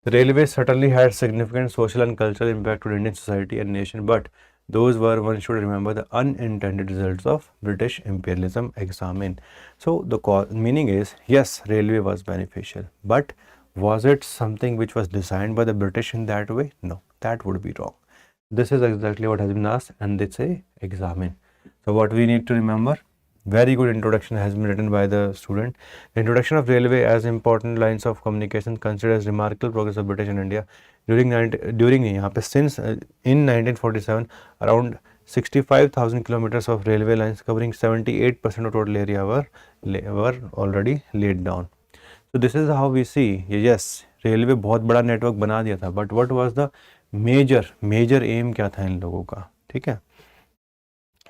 The railways certainly had significant social and cultural impact on Indian society and nation, but those were, one should remember, the unintended results of British imperialism. Examine. So the meaning is, yes, railway was beneficial, but was it something which was designed by the British in that way? No, that would be wrong. This is exactly what has been asked, and they say examine. So what we need to remember, very good introduction has been written by the student. The introduction of railway as important lines of communication considered as remarkable progress of British in India during यहाँ पे since in 1947 around 65,000 kilometers of railway lines covering 78% of total area were already laid down. So this is how we see, yes, railway बहुत बड़ा network बना दिया था, but what was the major aim क्या था इन लोगों का, ठीक है।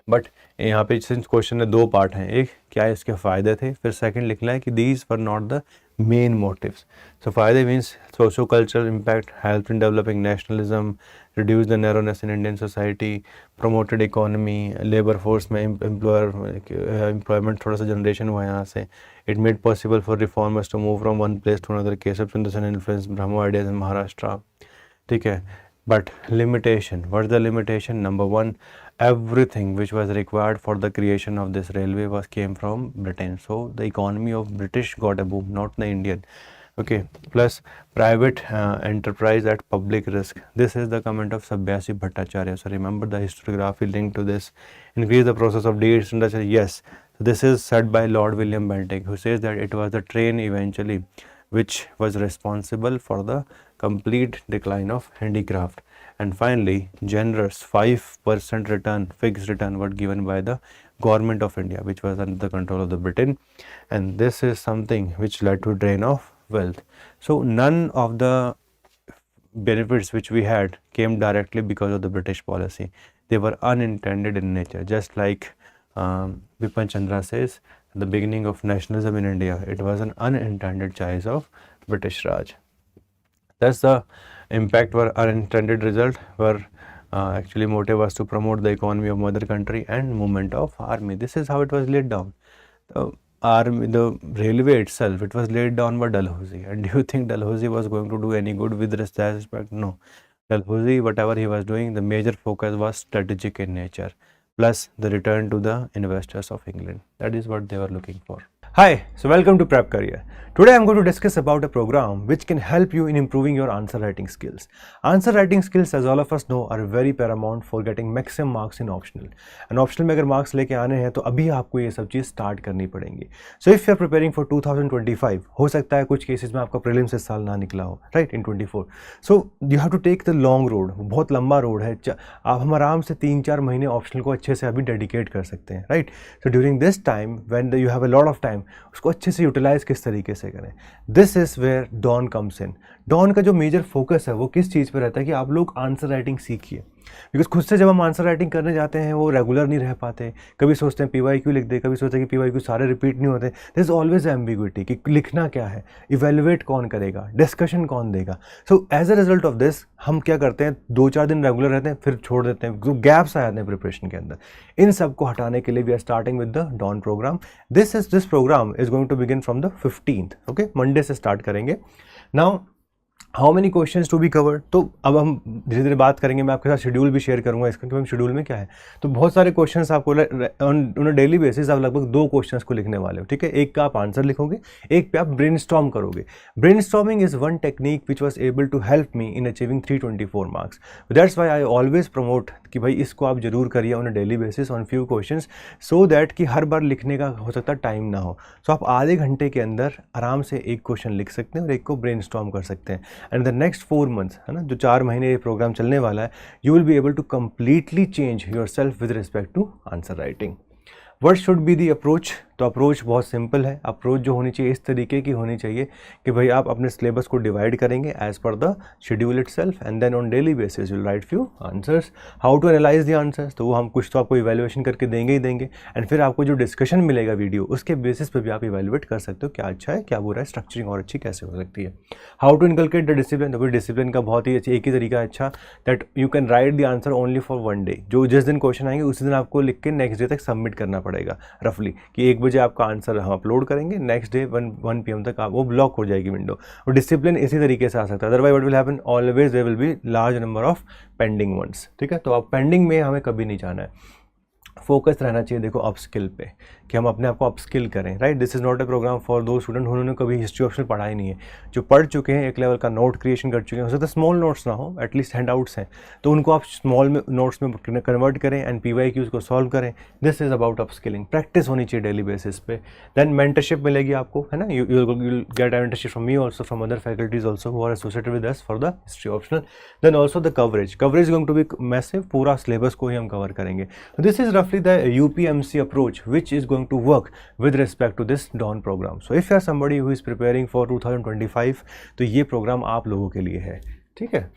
बट यहाँ पे सिंस क्वेश्चन में दो पार्ट हैं, एक क्या इसके फ़ायदे थे, फिर सेकंड लिखना है कि these were not the main motives. So फ़ायदे means socio cultural impact, help in developing nationalism, reduce the narrowness in Indian society, promoted economy, labour force में एम्प्लॉयमेंट थोड़ा सा जनरेशन हुआ यहाँ से, it made possible for reformers to move from one place to another, Keshav Chandra Sen influence Brahmo ideas in Maharashtra, ठीक है। But limitation, what's the limitation? Number one, everything which was required for the creation of this railway came from Britain. So the economy of British got a boom, not the Indian. Okay, plus private enterprise at public risk. This is the comment of Sabhyasi Bhattacharya. So remember the historiography linked to this. Increase the process of deindustrialization. Yes, so this is said by Lord William Bentinck, who says that it was the train eventually which was responsible for the complete decline of handicraft. And finally, generous 5% return, fixed return, were given by the government of India, which was under the control of the Britain, and this is something which led to drain of wealth. So none of the benefits which we had came directly because of the British policy. They were unintended in nature, just like Bipin Chandra says, the beginning of nationalism in India, it was an unintended choice of British Raj. Thus the impact were unintended result were actually motive was to promote the economy of mother country and movement of army. This is how it was laid down. The army, the railway itself, it was laid down by Dalhousie. And do you think Dalhousie was going to do any good with respect? No. Dalhousie, whatever he was doing, the major focus was strategic in nature, plus the return to the investors of England. That is what they were looking for. Hi, so welcome to Prep Career. Today I am going to discuss about a program which can help you in improving your answer writing skills. Answer writing skills, as all of us know, are very paramount for getting maximum marks in optional. And optional में अगर marks लेके आने हैं तो अभी आपको ये सब चीज़ start करनी पड़ेंगी. So if you are preparing for 2025, हो सकता है कुछ cases में आपका prelims इस साल ना निकला हो, right, in 24. So you have to take the long road. बहुत लंबा road है. आप हम आराम से 3-4 महीने optional को अच्छे से अभी dedicate कर सकते हैं, right? So during this time, when you have a lot of time, उसको अच्छे से यूटिलाइज किस तरीके से करें. This is where Dawn comes in. Dawn का जो मेजर फोकस है वो किस चीज़ पे रहता है कि आप लोग आंसर राइटिंग सीखिए, बिकॉज खुद से जब हम आंसर राइटिंग करने जाते हैं वो रेगुलर नहीं रह पाते. कभी सोचते हैं PYQ लिख दे, कभी सोचते हैं कि PYQ सारे रिपीट नहीं होते. दिस इज ऑलवेज एम्बिग्विटी कि लिखना क्या है, इवेलुएट कौन करेगा, डिस्कशन कौन देगा. So as a result of this हम क्या करते हैं, 2-4 दिन रेगुलर रहते हैं, फिर छोड़ देते हैं, जो गैप्स आ जाते हैं प्रिपरेशन के अंदर. इन सब को हटाने के लिए we are starting with the Dawn program. This program is going to begin from the 15th. Okay, Monday से स्टार्ट करेंगे. Now how many questions to be covered, तो अब हम धीरे धीरे बात करेंगे. मैं आपके साथ शेड्यूल भी शेयर करूंगा इसका कि हम शेड्यूल में क्या है. तो बहुत सारे क्वेश्चंस आपको ऑन डेली बेसिस आप लगभग 2 क्वेश्चंस को लिखने वाले हो, ठीक है. एक का आप आंसर लिखोगे, एक पे आप ब्रेनस्टॉर्म करोगे. Brainstorming is one technique which was able to help me in achieving 324 marks. That's why I always promote कि भाई इसको आप जरूर करिए on a daily basis on few questions, so that कि हर बार लिखने का हो सकता है टाइम ना हो. सो आप आधे घंटे के अंदर आराम से एक क्वेश्चन लिख सकते हैं और एक को ब्रेनस्टॉर्म कर सकते हैं. एंड द नेक्स्ट 4 months, है ना, जो 4 महीने ये प्रोग्राम चलने वाला है, you will be able to completely change yourself with respect to answer writing. What should be the approach, तो अप्रोच बहुत सिंपल है. अप्रोच जो होनी चाहिए इस तरीके की होनी चाहिए कि भाई आप अपने सिलेबस को डिवाइड करेंगे as per the schedule itself, and then on daily basis you will write few answers. How to analyse the answers, तो वो हम कुछ तो आपको इवैल्यूएशन करके देंगे ही देंगे, एंड फिर आपको जो डिस्कशन मिलेगा वीडियो उसके बेसिस पे भी आप इवैल्यूएट कर सकते हो क्या अच्छा है क्या बुरा है, स्ट्रक्चरिंग और अच्छी कैसे हो सकती है. How to inculcate the discipline, तो डिसिप्लिन का बहुत ही एक ही तरीका है अच्छा, that you can write the answer only for 1 day. जो जिस दिन क्वेश्चन आएंगे उसी दिन आपको लिख के नेक्स्ट डे तक सबमिट करना पड़ेगा रफली, कि 1 बजे आपका आंसर हम अपलोड करेंगे, नेक्स्ट डे 1 PM तक आप वो ब्लॉक हो जाएगी विंडो। और डिसिप्लिन इसी तरीके से आ सकता है, otherwise what will happen, always there will be large number of pending ones, ठीक है। तो अब पेंडिंग में हमें कभी नहीं जाना है, फोकस रहना चाहिए देखो अपस्किल पे, कि हम अपने आप को अपस्किल करें, right. This is not a program for दो स्टूडेंट उन्होंने कभी हिस्ट्री ऑप्शनल पढ़ा ही नहीं है, जो पढ़ चुके हैं, एक लेवल का नोट क्रिएशन कर चुके हैं, हो सकता है स्मॉल नोट्स ना हो, एटलीस्ट हैंड आउट्स हैं, तो उनको आप स्मॉल में नोट्स में कन्वर्ट करें एंड PYQs को सॉल्व करें। This is about upskilling, practice होनी चाहिए डेली बेसिस पे। देन मेंटरशिप मिलेगी आपको, है ना, you get mentorship from me also, from other faculties also who are associated with us for the history optional. Then also the coverage going to be massive, पूरा syllabus को ही हम cover करेंगे। This is रफली the UPMC approach which is going to work with respect to this DAWN program. So if you are somebody who is preparing for 2025, तो ये programme आप लोगों के लिए है, ठीक है।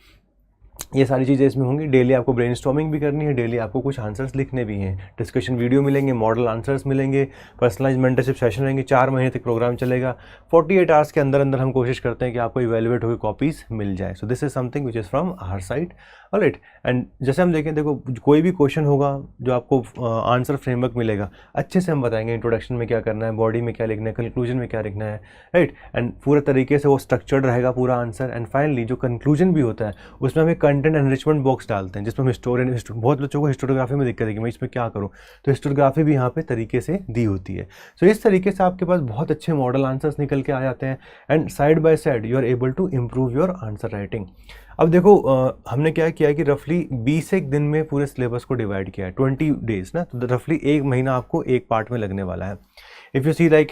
ये सारी चीज़ें इसमें होंगी, डेली आपको ब्रेनस्टॉर्मिंग भी करनी है, डेली आपको कुछ आंसर्स लिखने भी हैं, डिस्कशन वीडियो मिलेंगे, मॉडल आंसर्स मिलेंगे, पर्सनलाइज मेंटरशिप सेशन रहेंगे, 4 महीने तक प्रोग्राम चलेगा। 48 आवर्स के अंदर अंदर हम कोशिश करते हैं कि आपको इवेल्युएट होकर कॉपीज़ मिल जाए। So this is something which is from our side, alright. And जैसे हम देखें, देखो कोई भी क्वेश्चन होगा जो आपको आंसर फ्रेमवर्क मिलेगा, अच्छे से हम बताएंगे इंट्रोडक्शन में क्या करना है, बॉडी में क्या लिखना है, कंक्लूजन में क्या लिखना है, राइट। एंड पूरे तरीके से वो स्ट्रक्चर्ड रहेगा पूरा आंसर। एंड फाइनली जो कंक्लूजन भी होता है उसमें हमें कंटेंट एनरिचमेंट बॉक्स डालते हैं, जिसमें हम हिस्टोरियन, बहुत बच्चों को हिस्टोग्राफी में दिक्कत है कि मैं इसमें क्या करूँ, तो हिस्टोग्राफी भी यहाँ पे तरीके से दी होती है। सो इस तरीके से आपके पास बहुत अच्छे मॉडल आंसर्स निकल के आ जाते हैं and side by side you are able to improve your answer writing. अब देखो हमने क्या किया कि रफली 20 एक दिन में पूरे सिलेबस को डिवाइड किया है, 20 डेज ना, तो रफली 1 महीना आपको एक पार्ट में लगने वाला है। If you see like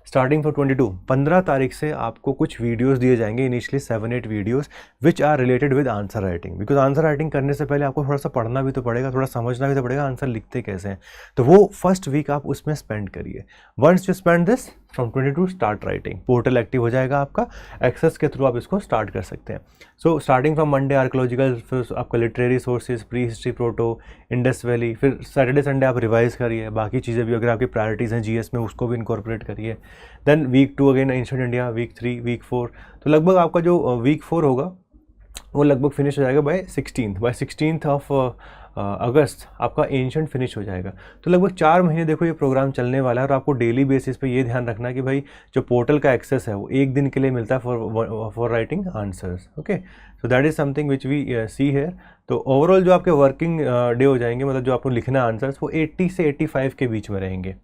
starting for 22, 15 तारीख से आपको कुछ वीडियोस दिए जाएंगे, initially 7-8 videos which are related with answer writing, because answer writing करने से पहले आपको थोड़ा सा पढ़ना भी तो पड़ेगा, थोड़ा समझना भी तो पड़ेगा आंसर लिखते कैसे हैं, तो वो फर्स्ट वीक आप उसमें स्पेंड करिए। Once you spend this from 22 start writing, portal active हो जाएगा आपका, एक्सेस के थ्रू आप इसको स्टार्ट कर सकते हैं। So starting from Monday archaeological, फिर आपका literary sources, pre history, proto, Indus valley, फिर सैटरडे संडे आप रिवाइज करिए, बाकी चीज़ें भी अगर आपकी प्रायोरिटीज़ हैं GS में उसको भी इनकॉर्पोरेट करिए। Then week 2 again ancient India, week 3, week 4, तो लगभग आपका जो वीक 4 होगा वो लगभग फिनिश हो जाएगा बाय 16th ऑफ अगस्त आपका एंशिएंट फिनिश हो जाएगा। तो लगभग 4 महीने देखो ये प्रोग्राम चलने वाला है, और आपको डेली बेसिस पे ये ध्यान रखना कि भाई जो पोर्टल का एक्सेस है वो 1 दिन के लिए मिलता है for writing answers, okay. So that is something which we see here. तो ओवरऑल जो आपके वर्किंग डे हो जाएंगे, मतलब जो आपको लिखना आंसर्स, वो 80 से 85 के बीच में रहेंगे,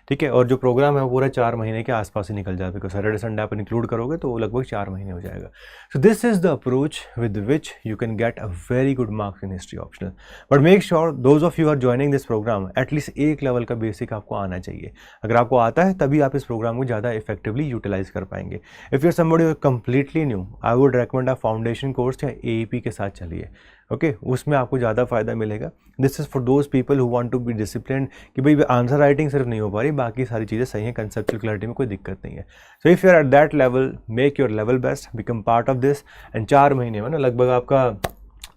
ठीक है। और जो प्रोग्राम है वो पूरा 4 महीने के आसपास ही निकल जाएगा, बिकॉज सैटरडे संडे आप इंक्लूड करोगे तो वो लगभग 4 महीने हो जाएगा। So this is the approach with which you can get a very good marks in history optional. But make sure those of you are joining this program, at least एक level का बेसिक आपको आना चाहिए। अगर आपको आता है तभी आप इस प्रोग्राम को ज़्यादा इफेक्टिवली यूटिलाइज कर पाएंगे। If you are somebody completely new, I would recommend a foundation course या AEP के साथ चलिए, ओके, उसमें आपको ज़्यादा फायदा मिलेगा। This is for those people who want to be disciplined, कि भाई आंसर राइटिंग सिर्फ नहीं हो पा रही, बाकी सारी चीज़ें सही हैं, कंसेप्चुअल क्लैरिटी में कोई दिक्कत नहीं है। So if you are at that level, make your level best, become part of this, and 4 महीने में ना लगभग आपका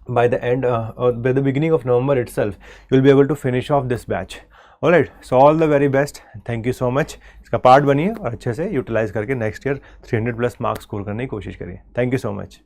by the end or by the beginning of November itself you will be able to finish off this batch. All right, so all the very best, thank you so much। इसका part बनिए और अच्छे से utilise करके next year 300+ marks score करने की कोशिश करिए। Thank you so much.